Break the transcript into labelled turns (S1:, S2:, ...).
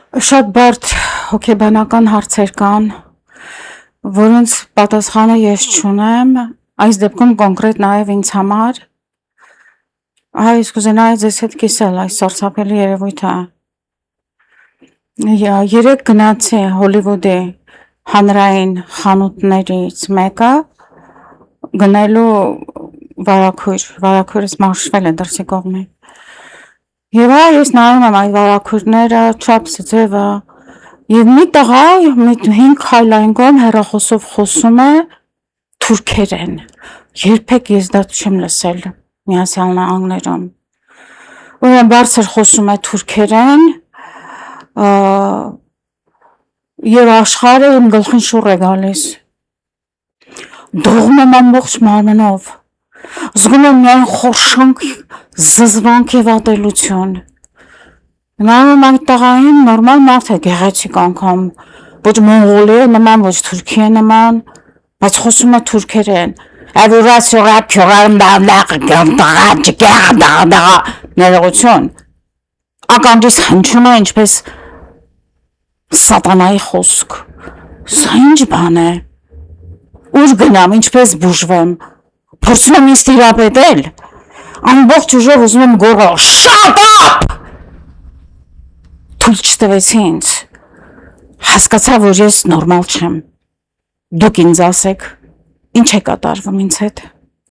S1: Շատ բարդ հոգեբանական հարցեր կան, որոնց պատասխանը ես չունեմ, այս դեպքում կոնկրետ նաև ինձ համար։ Այս կուզենայի ձեզ հետ կիսել այս սարսափելի երևույթը։ Երեկ գնացի Հոլիվուդի հանրային խանութներից մեկը գնելու վարագույրս մաշվել է դրսի կողմի։ Եվ ես նայում եմ այդ վարագույրները, չափսը, ձևը, եւ մի տղա 5 քայլ այն կողմ հեռախոսով խոսում է թուրքերեն։ Երբեք ես դա չեմ լսել Միացյալ Նահանգներում։ Ուրեմն բարձր խոսում է թուրքերեն, եւ աշխարհը իմ գլխին շուռ է գալիս։ Դողում եմ ամբողջ մարմնով։ Զգում եմ միայն խորշանք, զզվանք եւ ատելություն։ Նայում այդ տղային, նորմալ մարդ է, գեղեցիկ անգամ, ոչ մոնղոլի է նման, ոչ թուրքի է նման, բայց խոսում է թուրքերեն։ Ներողություն։ Ականջիս հնչում է ինչպես սատանայի խոսք։ Սա ինչ բան է։ Ուր գնամ, ինչպես բուժվեմ։ Փորձում եմ ինձ տիրապետել։ Ամբողջ ուժով ուզում եմ գոռալ. Shut up! Թույլ չտվեցի ինձ։ Հասկացա, որ ես նորմալ չեմ։ Դուք ինձ ասեք, ինչ է կատարվում ինձ հետ։